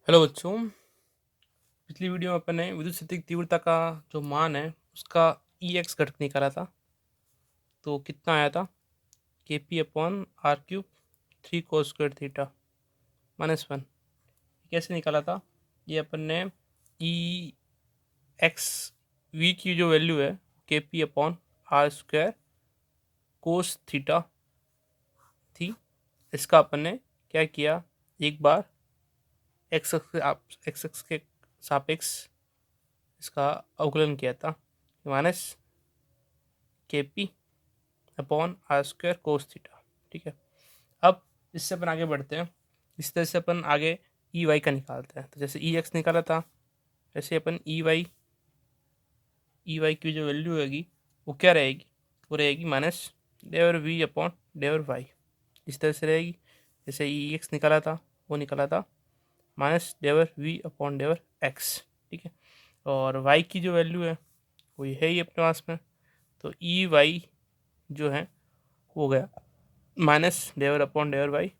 Hello बच्चों। पिछली video में अपन ने विद्युत स्थैतिक तीव्रता का जो मान है उसका ई एक्स घटक निकाला था। तो कितना आया था? K P upon are cube 3 cos² theta -1। कैसे निकाला था? ये अपन ने ई एक्स वी की जो वैल्यू है के P upon R² cos theta थी। इसका अपन ने क्या किया, एक बार एक्स के सापेक्ष इसका अवकलन किया था, minus K P upon R² कोस थीटा। ठीक है, अब इससे अपन आगे बढ़ते हैं। इस तरह से अपन आगे ई वाई का निकालते हैं। तो जैसे ई एक्स निकाला था, वैसे अपन ई वाई की जो वैल्यू होगी वो क्या रहेगी? वो रहेगी माइनस डेवर वी अपॉन डेवर वाई। इस तरह से रहेगी। जैसे ई एक्स निकाला था, वो निकाला था माइनस डेवर वी अपॉन डेवर एक्स। ठीक है, और वाई की जो वैल्यू है वो है ही अपने पास में। तो ई वाई जो है हो गया माइनस डेवर अपॉन डेवर वाई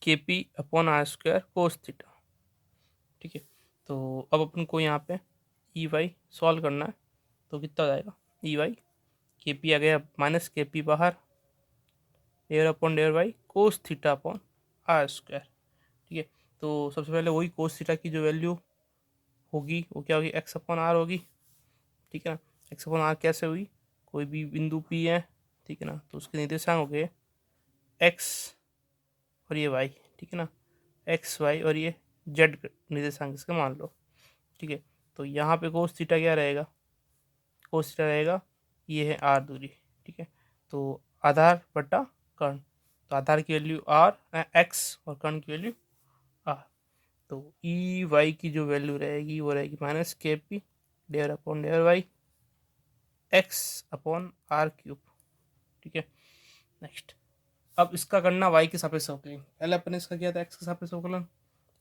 के पी अपॉन R² कोस थीटा। ठीक है, तो अब अपन को यहाँ पे ई वाई सॉल्व करना है। तो कितना हो जाएगा? ई वाई के पी आ गया माइनस के पी बाहर, डेवर अपॉन डेवर y cos theta upon R²। ठीक है, तो सबसे पहले वही कोस थीटा की जो वैल्यू होगी वो क्या होगी? एक्स अपॉन आर होगी। ठीक है ना, एक्स अपॉन आर कैसे हुई? कोई भी बिंदु पी है, ठीक है ना, तो उसके निर्देशांक हो गए एक्स और ये वाई। ठीक है ना, एक्स वाई और ये जेड निर्देशांक इसका मान लो। ठीक है, तो यहाँ पे कोस थीटा क्या रहेगा? कोस थीटा रहेगा ये है आर दूरी। ठीक है, तो आधार बटा कर्ण, तो आधार की वैल्यू आर एक्स और कर्ण की वैल्यू आर। तो ई वाई की जो वैल्यू रहेगी वो रहेगी माइनस के पी डेवर अपॉन डेवर y x upon are cube. ठीक है, नेक्स्ट अब इसका करना वाई के सापेक्ष अवकलन। पहले अपन ने इसका किया था एक्स के सापेक्ष अवकलन,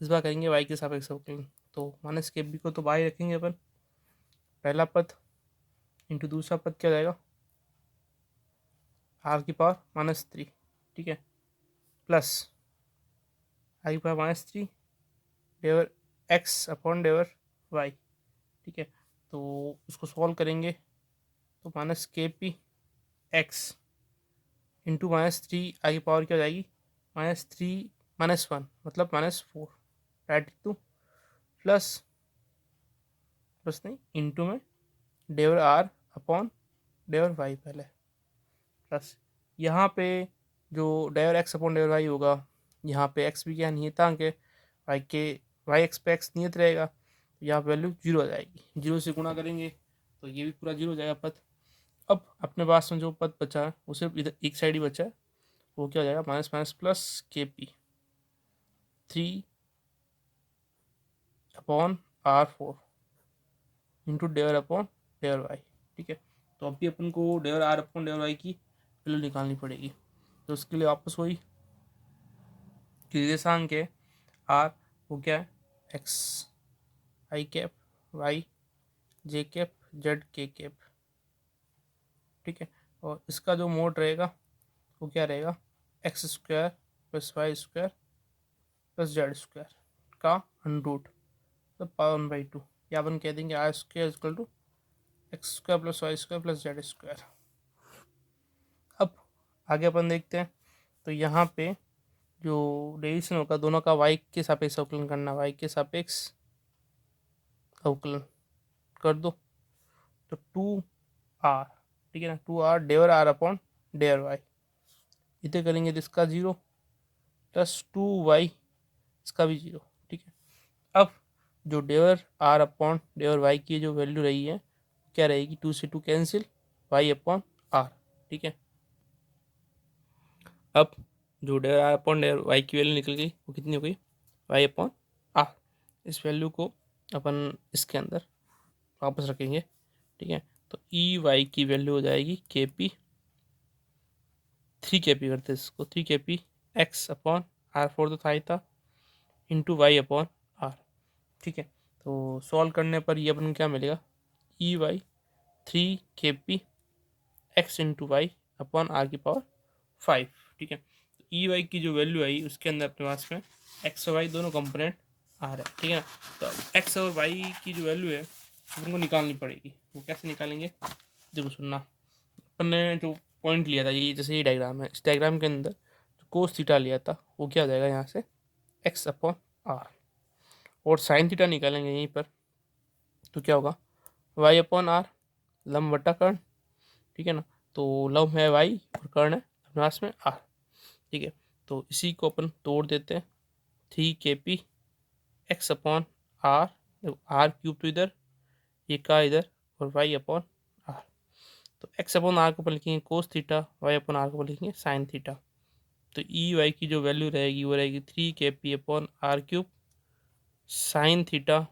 इस बार करेंगे वाई के सापेक्ष अवकलन। तो माइनस के बी को तो बाई रखेंगे अपन, पहला पद इंटू दूसरा पद क्या जाएगा? आर की पावर -3। ठीक है, प्लस आई की पावर -3 डेवर एक्स अपॉन डेवर वाई। ठीक है, तो उसको सॉल्व करेंगे तो minus K P X into -3 आई की पावर क्या हो जाएगी? -3 -1 मतलब -4 राइट टू प्लस नहीं इंटू में डेवर आर अपॉन डेवर वाई पहले, प्लस यहाँ पे जो डेवर एक्स अपॉन डेवर वाई होगा, यहाँ पे एक्स भी क्या नियतांक है, वाई एक्स पे एक्स नियत रहेगा, तो यहाँ वैल्यू जीरो आ जाएगी। जीरो से गुणा करेंगे तो ये भी पूरा जीरो हो जाएगा पद। अब अपने पास में जो पद बचा है वो सिर्फ इधर एक साइड ही बचा है, वो क्या हो जाएगा? Minus minus plus K P 3 upon R4 into डेवर अपॉन डेवर वाई। ठीक है, तो अभी अपन को डेवर आर अपॉन डेवर वाई की वैल्यू निकालनी पड़ेगी। तो उसके लिए वापस वही निर्देशांक है आर, वो क्या है? एक्स आई कैप वाई जे कैप जेड के कैप। ठीक है, और इसका जो मोड रहेगा वो क्या रहेगा? x² plus y² plus z² का अंडरूट तो पावर 1/2, या अपन कह देंगे R² equal to x² plus y² plus z²। अब आगे अपन देखते हैं। तो यहाँ पे जो डेरिवेशन होगा दोनों का वाई के सापेक्ष अवकलन करना, वाई के सापेक्ष अवकलन कर दो तो 2r। ठीक है ना, 2r डेवर आर अपॉन डेवर वाई, इतने करेंगे तो इसका 0 प्लस 2y इसका भी 0। ठीक है, अब जो डेवर आर अपॉन डेवर वाई की जो वैल्यू रही है क्या रहेगी? 2 से 2 कैंसिल, वाई अपॉन आर। ठीक है, अब जो डेवर आर अपॉन डेवर वाई की वैल्यू निकल गई वो कितनी हो गई? Y upon R. इस वैल्यू को अपन इसके अंदर वापस रखेंगे। ठीक है, तो ई वाई की वैल्यू हो जाएगी के पी 3 के पी करते हैं इसको, 3 K P x upon R4 तो था ही था इंटू वाई अपॉन आर। ठीक है, तो सॉल्व करने पर ये अपन क्या मिलेगा? ई Y 3 K P X into Y upon R की पावर 5। ठीक है, तो ई वाई की जो वैल्यू आई उसके अंदर अपने पास में एक्स और वाई दोनों कंपोनेंट आ रहा है, ठीक है ना। तो एक्स और वाई की जो वैल्यू है उनको निकालनी पड़ेगी। वो कैसे निकालेंगे, देखो सुनना। अपन ने जो पॉइंट लिया था, ये जैसे ये डायग्राम है, इस डायग्राम के अंदर जो कोस थीटा लिया था वो क्या हो जाएगा यहाँ से एक्स अपॉन आर, और साइन थीटा निकालेंगे यहीं पर, तो क्या होगा वाई अपॉन आर, लंब बटा कर्ण, ठीक है ना। तो लंब है वाई और कर्ण है धनुराश में आर, ठीक है। तो इसी को अपन तोड़ देते हैं, 3 kp X upon R, R cube तो इधर, ये का इधर, और वाई अपॉन आर। तो एक्स अपॉन आर को अपन लिखेंगे cos theta, Y upon R को अपन लिखेंगे साइन थीटा। तो ई वाई की जो वैल्यू रहेगी वो रहेगी 3 kp upon are cube sine theta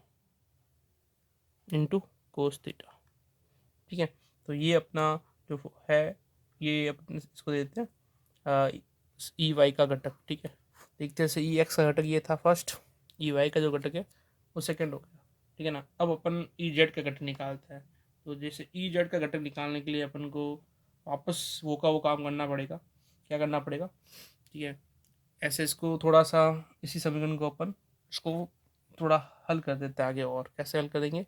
into cos theta, ठीक है। तो ये अपना जो है, ये अपन इसको देते हैं ई वाई का घटक, ठीक है। देखते हैं, ई एक्स का घटक ये था फर्स्ट, ई वाई का जो घटक है वो सेकंड हो गया, ठीक है ना। अब अपन ई जेड का घटक निकालते हैं। तो जैसे ई जेड का घटक निकालने के लिए अपन को वापस वो का वो काम करना पड़ेगा, क्या करना पड़ेगा, ठीक है। ऐसे इसको थोड़ा सा, इसी समीकरण को अपन इसको थोड़ा हल कर देते हैं आगे। और कैसे हल करेंगे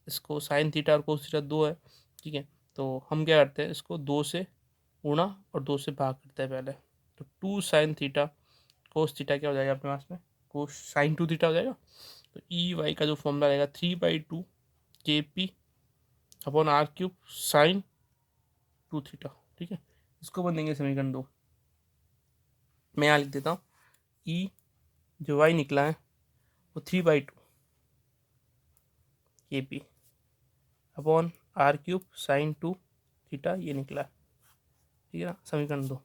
इसको, साइन थीटा और कोस थीटा दो है, ठीक है। तो हम क्या करते हैं, इसको 2 से गुणा और 2 से भाग करते हैं पहले। तो 2 साइन थीटा कोस थीटा क्या हो जाएगा अपने पास में, कोस साइन 2 थीटा हो जाएगा। तो ई वाई का जो फॉर्मूला रहेगा 3/2 KP upon are cube sine 2 theta, ठीक है। इसको बन देंगे समीकरण 2। मैं यहाँ लिख देता हूँ, ई जो वाई निकला है वो 3/2 KP upon are cube sine 2 theta ये निकला, ठीक है ना। समीकरण 2,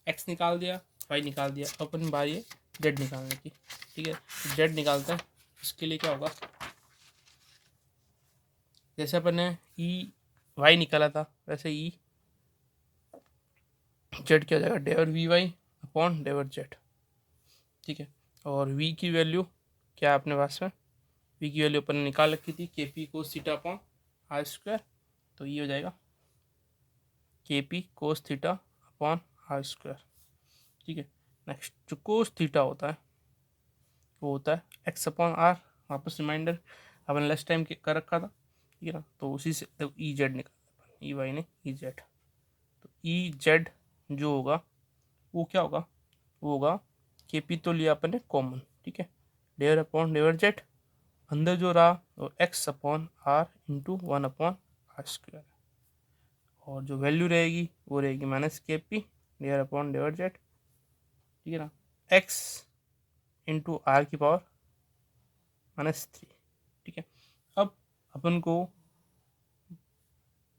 एक्स निकाल दिया, वाई निकाल दिया, अपन बारी है जेड निकालने की, ठीक है। जेड निकालते हैं, इसके लिए क्या होगा, जैसे अपन ने ई वाई निकाला था वैसे ई जेड क्या हो जाएगा, डेवर वी वाई अपॉन डेवर जेड, ठीक है। और वी की वैल्यू क्या है अपने पास में, वी की वैल्यू अपन ने निकाल रखी थी KP cos theta upon R square. तो ये हो जाएगा KP cos theta upon R square, ठीक है। नेक्स्ट जो कोस थीटा होता है वो होता है एक्स अपॉन आर, वापस रिमाइंडर अपन लास्ट टाइम कर रखा था, ठीक है ना। तो उसी से तो ई जेड निकाला, ई वाई ने ई जेड, तो ई जेड जो होगा वो क्या होगा, वो होगा KP तो लिया अपन ने कॉमन, ठीक है, डेवर अपॉन डेवर जेड, अंदर जो रहा वो x upon are into 1/r², और जो वैल्यू रहेगी वो रहेगी -KP डेवर अपॉन डेवर जेड, ठीक है ना, एक्स इंटू आर की पावर -3, ठीक है। अब अपन को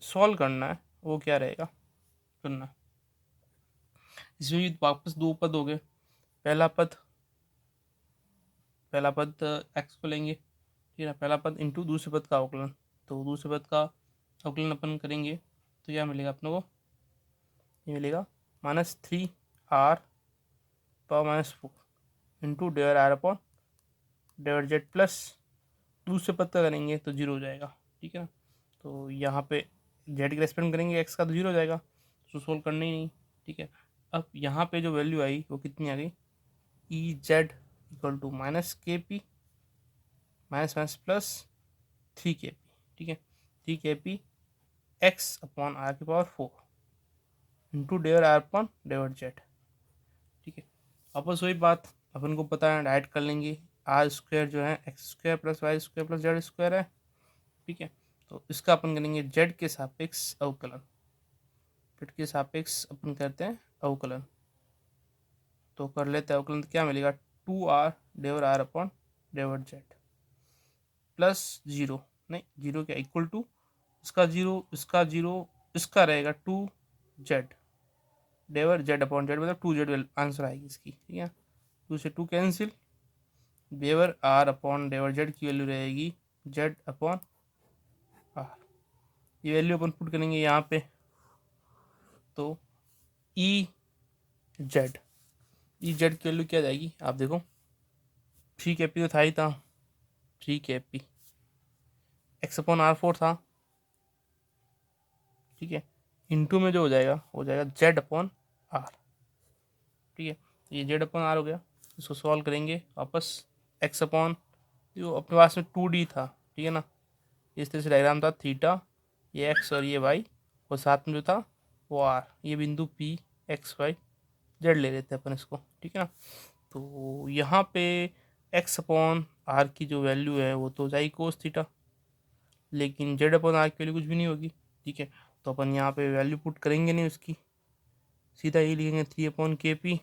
सॉल्व करना है, वो क्या रहेगा करना है, इसमें भी वापस दो पद हो गए। पहला पद एक्स को लेंगे, ठीक है ना, पहला पद इंटू दूसरे पद का अवकलन। तो दूसरे पद का अवकलन अपन करेंगे तो क्या मिलेगा अपने को, ये मिलेगा -3r power -4 into डेवर are upon डेवर Z plus, दूसरे पद का करेंगे तो जीरो हो जाएगा, ठीक है ना। तो यहाँ पे जेड का रेस्पेक्ट करेंगे एक्स का तो जीरो हो जाएगा, तो सोल्व करना ही नहीं, ठीक है। अब यहाँ पे जो वैल्यू आई वो कितनी आ गई, E Z equal to -KP minus minus plus 3 KP, ठीक है, 3 KP एक्स अपॉन आर की power 4 into डेवर are upon डेवर Z, ठीक है। वापस वही बात अपन को पता है, डायरेक्ट कर लेंगे, आर स्क्वायर जो है X square plus Y square plus Z square है, ठीक है। तो इसका अपन करेंगे जेड के सापेक्ष अवकलन, जेड के सापेक्ष अपन करते हैं अवकलन, तो कर लेते हैं अवकलन, तो क्या मिलेगा 2r del are upon डेवर Z plus 0, नहीं 0 क्या इक्वल टू इसका 0 इसका 0 इसका रहेगा 2z डेवर जेड अपॉन जेड, मतलब 2z आंसर आएगी इसकी, ठीक है। 2 से 2 कैंसिल, डेवर आर अपॉन डेवर जेड की वैल्यू रहेगी जेड अपॉन आर, ये वैल्यू अपन पुट करेंगे यहाँ पे, तो ई जेड की वैल्यू क्या जाएगी आप देखो, 3 KP तो था ही था, 3 KP एक्स अपॉन R4 था, ठीक है, इंटू में जो हो जाएगा जेड अपॉन आर, ठीक है। तो ये जेड अपॉन आर हो गया, इसको सॉल्व करेंगे वापस। एक्स अपॉन जो अपने पास में 2D था, ठीक है ना, इस तरह से डायग्राम था, थीटा ये एक्स और ये वाई, और साथ में जो था वो आर, ये बिंदु पी एक्स वाई जेड ले लेते हैं अपन इसको, ठीक है ना। तो यहाँ पे एक्स अपॉन आर की जो वैल्यू है वो तो जाएगी कोस थीटा, लेकिन जेड अपॉन आर की वैल्यू कुछ भी नहीं होगी, ठीक है। तो अपन यहाँ पे वैल्यू पुट करेंगे नहीं उसकी, सीधा ये लिखेंगे 3/KP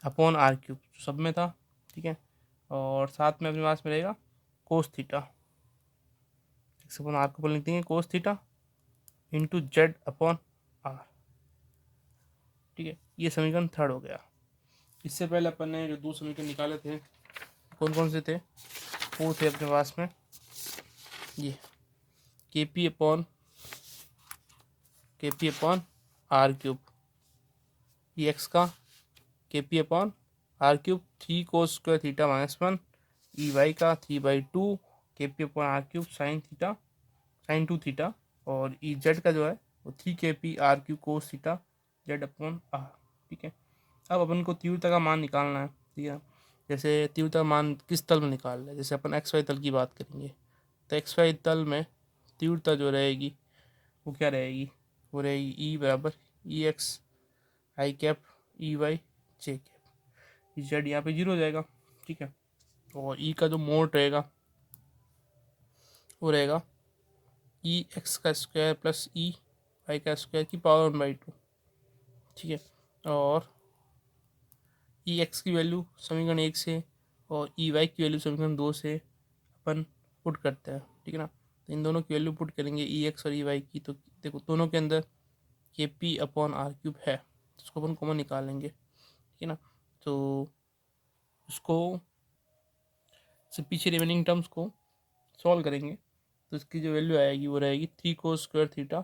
अपॉन आर क्यूब, सब में था, ठीक है। और साथ में अपने पास में रहेगा cos theta, X upon R को अपन लिख देंगे cos theta into Z upon R, ठीक है। ये समीकरण थर्ड हो गया। इससे पहले अपन ने जो दो समीकरण निकाले थे कौन कौन से थे, वो थे अपने पास में ये K P upon are cube, ये एक्स का K P upon are cube 3 cos² theta -1, E Y का 3/2 K P upon are cube sine 2 theta, और ई जेड का जो है वो 3 KP R cube cos theta Z upon R, ठीक है। अब अपन को तीव्रता का मान निकालना है, ठीक है। जैसे तीव्रता का मान किस तल में निकाल रहे हैं, जैसे अपन एक्स वाई तल की बात करेंगे, तो एक्स वाई तल में तीव्रता जो रहेगी वो क्या रहेगी, वो रहेगी ई बराबर ई एक्स आई कैप ई वाई जे कैप, ई जेड यहाँ पे 0 हो जाएगा, ठीक है। और ई का जो मोड रहेगा वो रहेगा ई एक्स का स्क्वायर प्लस ई वाई का स्क्वायर की पावर 1/2, ठीक है। और ई एक्स की वैल्यू समीकरण 1 से और ई वाई की वैल्यू समीकरण 2 से अपन पुट करते हैं, ठीक है ना। तो इन दोनों की वैल्यू पुट करेंगे ई एक्स और ई वाई की, तो देखो दोनों के अंदर के पी अपॉन आर क्यूब है, तो उसको अपन कॉमन निकाल लेंगे, ठीक है ना। तो उसको से पीछे रिमेनिंग टर्म्स को सॉल्व करेंगे, तो इसकी जो वैल्यू आएगी वो रहेगी 3 cos² थीटा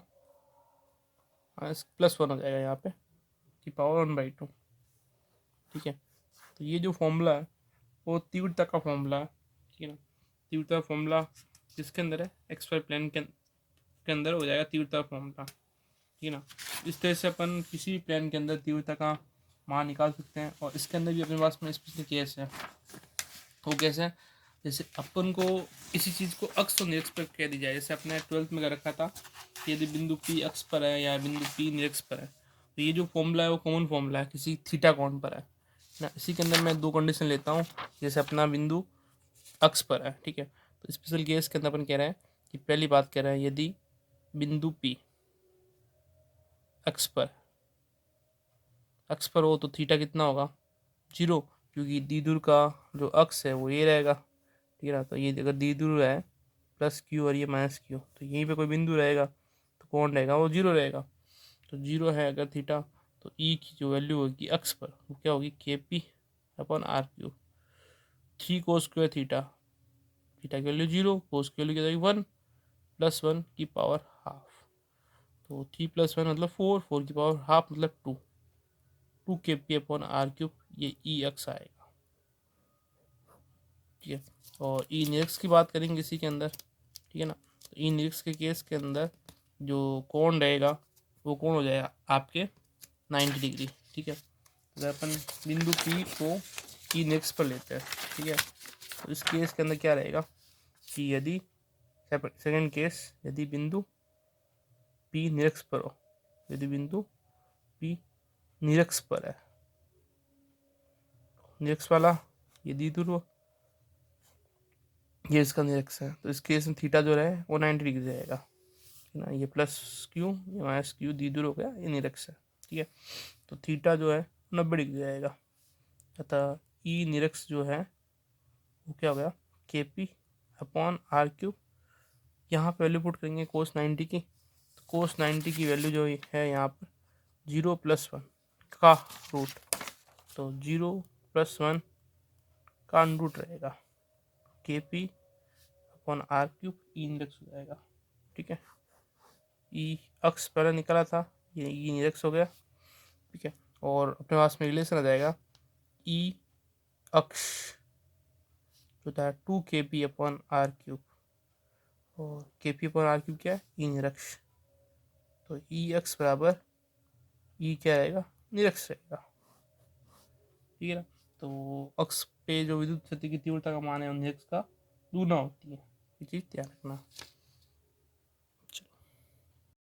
+1 हो जाएगा यहाँ पे की पावर 1/2, ठीक है। तो ये जो फॉर्मूला है वो तीव्रता का फॉर्मूला है, ठीक है ना। तीव्रता का फॉर्मूला जिसके अंदर है एक्स वाई प्लेन के अंदर हो जाएगा तीव्रता का फॉर्मूला, ठीक है ना। इस तरह से अपन किसी भी प्लेन के अंदर तीव्रता का मान निकाल सकते हैं। और इसके अंदर भी अपने पास में स्पेशल केस है, वो कैसे है, जैसे अपन को किसी चीज़ को अक्ष और निरक्ष पर कह दी जाए, जैसे अपने 12th में कर रखा था कि यदि बिंदु पी अक्ष पर है या बिंदु पी निरक्ष पर है, तो ये जो फॉर्मूला है वो कॉमन फॉर्मूला है किसी थीटा कोण पर है ना। इसी के अंदर मैं दो कंडीशन लेता हूँ, जैसे अपना बिंदु अक्ष पर है, ठीक है। तो स्पेशल केस के अंदर अपन कह रहे हैं कि पहली बात कह रहे हैं यदि बिंदु पी अक्ष पर हो तो थीटा कितना होगा 0, क्योंकि द्विध्रुव का जो अक्ष है वो ये रहेगा, ठीक है ना। तो ये अगर द्विध्रुव है +Q और ये -Q, तो यहीं पे कोई बिंदु रहेगा तो कौन रहेगा वो 0 रहेगा। तो 0 है अगर थीटा, तो ई की जो वैल्यू होगी अक्ष पर वो क्या होगी KP upon are cube 3 cos² theta, theta की वैल्यू 0, कोस की वैल्यू क्या होगी 1 +1 की पावर हाफ, तो 3 + 1 मतलब 4, 4 की पावर हाफ मतलब 2 KP अपॉन आर क्यूब, ये ई अक्ष आएगा, ठीक है। और ई निरक्ष की बात करेंगे इसी के अंदर, ठीक है ना। तो ई निरक्ष के केस के अंदर जो कोण रहेगा वो कोण हो जाएगा आपके 90 डिग्री, ठीक है। अगर अपन बिंदु पी को ई निरक्ष पर लेते हैं, ठीक है, तो इस केस के अंदर क्या रहेगा कि यदि सेकंड केस यदि बिंदु पी निरक्ष पर हो, यदि बिंदु पी निरक्ष पर है, निरक्ष वाला ये द्विध्रुव ये इसका निरक्ष है, तो इस केस में थीटा जो रहे वो 90 डिग्री रहेगा, ठीक है ना। ये +Q ये -Q द्विध्रुव हो गया, ये निरक्ष है, ठीक है। तो थीटा जो है 90 डिग्री रहेगा, अतः ई निरक्ष जो है वो क्या हो गया KP अपॉन आर क्यूब, यहाँ पे वैल्यू पुट करेंगे cos 90 की, तो cos 90 की वैल्यू जो है यहाँ पर 0 + 1 का रूट, तो 0 + 1 का रूट रहेगा KP अपॉन आर क्यूब, ई निरक्ष हो जाएगा, ठीक है। ई अक्ष पहले निकला था, ये ई निरक्ष हो गया, ठीक है। और अपने पास में रिलेशन आ जाएगा ई अक्ष जो था 2 KP अपॉन आर क्यूब, और KP अपॉन आर क्यूब क्या है ई निरक्ष, तो ई अक्ष बराबर ई क्या रहेगा निरक्ष रहेगा, ठीक है ना। तो अक्ष पे जो विद्युत क्षेत्र की तीव्रता का मान है उन एक्स का दूना होती है, ये चीज़ ध्यान रखना।